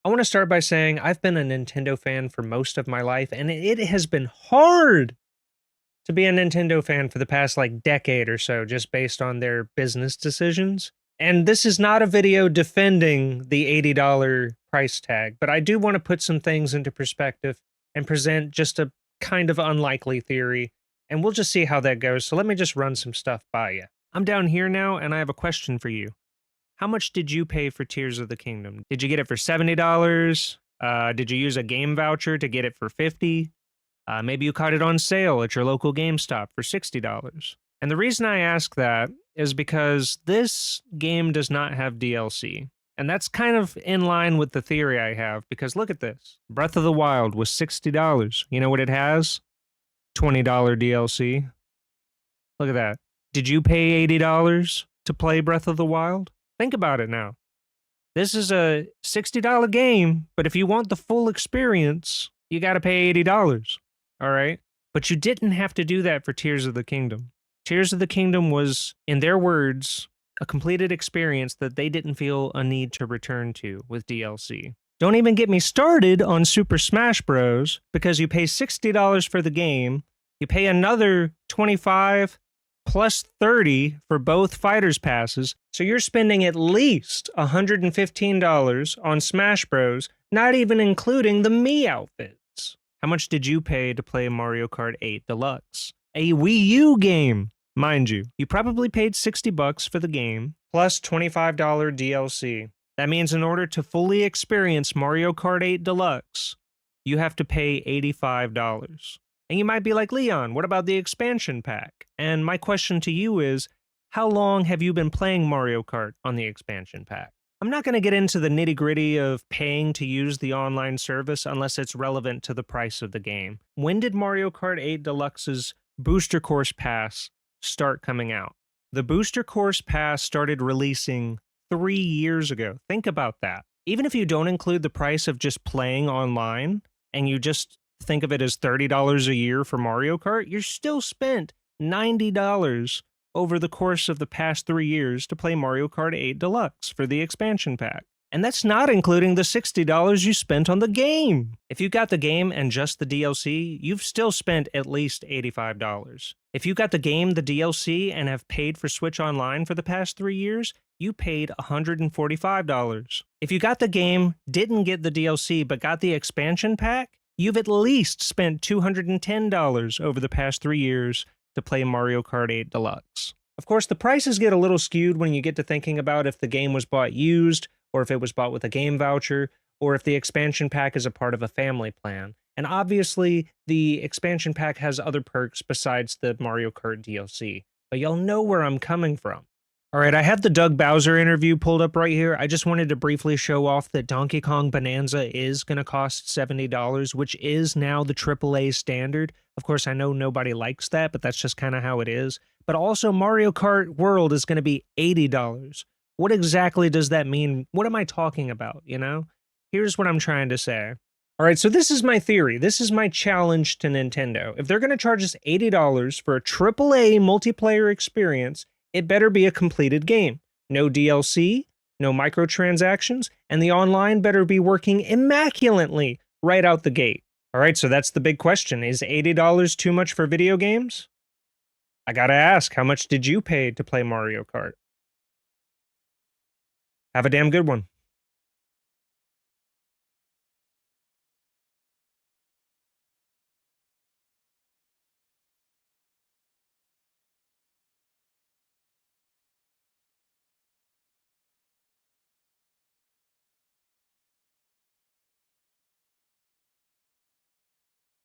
I want to start by saying I've been a Nintendo fan for most of my life, and it has been hard to be a Nintendo fan for the past like decade or so, just based on their business decisions. And this is not a video defending the $80 price tag, but I do want to put some things into perspective and present just a kind of unlikely theory, and we'll just see how that goes. So let me just run some stuff by you. I'm down here now, and I have a question for you. How much did you pay for Tears of the Kingdom? Did you get it for $70? Did you use a game voucher to get it for $50? Maybe you caught it on sale at your local GameStop for $60. And the reason I ask that is because this game does not have DLC. And that's kind of in line with the theory I have, because look at this. Breath of the Wild was $60. You know what it has? $20 DLC. Look at that. Did you pay $80 to play Breath of the Wild? Think about it now. This is a $60 game, but if you want the full experience, you got to pay $80. All right? But you didn't have to do that for Tears of the Kingdom. Tears of the Kingdom was, in their words, a completed experience that they didn't feel a need to return to with DLC. Don't even get me started on Super Smash Bros. Because you pay $60 for the game, you pay another $25 plus $30 for both fighters passes, so you're spending at least $115 on Smash Bros, not even including the Mii outfits. How much did you pay to play Mario Kart 8 Deluxe? A Wii U game, mind you. You probably paid $60 for the game, plus $25 DLC. That means in order to fully experience Mario Kart 8 Deluxe, you have to pay $85. And you might be like, Leon, what about the expansion pack? And my question to you is, how long have you been playing Mario Kart on the expansion pack? I'm not going to get into the nitty-gritty of paying to use the online service unless it's relevant to the price of the game. When did Mario Kart 8 Deluxe's Booster Course Pass start coming out? The Booster Course Pass started releasing 3 years ago. Think about that. Even if you don't include the price of just playing online, and you just think of it as $30 a year for Mario Kart, you're still spent $90 over the course of the past 3 years to play Mario Kart 8 Deluxe for the expansion pack. And that's not including the $60 you spent on the game. If you got the game and just the DLC, you've still spent at least $85. If you got the game, the DLC, and have paid for Switch Online for the past 3 years, you paid $145. If you got the game, didn't get the DLC, but got the expansion pack, you've at least spent $210 over the past 3 years to play Mario Kart 8 Deluxe. Of course, the prices get a little skewed when you get to thinking about if the game was bought used, or if it was bought with a game voucher, or if the expansion pack is a part of a family plan. And obviously, the expansion pack has other perks besides the Mario Kart DLC, but y'all know where I'm coming from. All right, I have the Doug Bowser interview pulled up right here. I just wanted to briefly show off that Donkey Kong Bonanza is going to cost $70, which is now the AAA standard. Of course, I know nobody likes that, but that's just kind of how it is. But also, Mario Kart World is going to be $80. What exactly does that mean? What am I talking about, you know? Here's what I'm trying to say. All right, so this is my theory. This is my challenge to Nintendo. If they're going to charge us $80 for a AAA multiplayer experience, it better be a completed game. No DLC, no microtransactions, and the online better be working immaculately right out the gate. All right, so that's the big question. Is $80 too much for video games? I gotta ask, how much did you pay to play Mario Kart? Have a damn good one.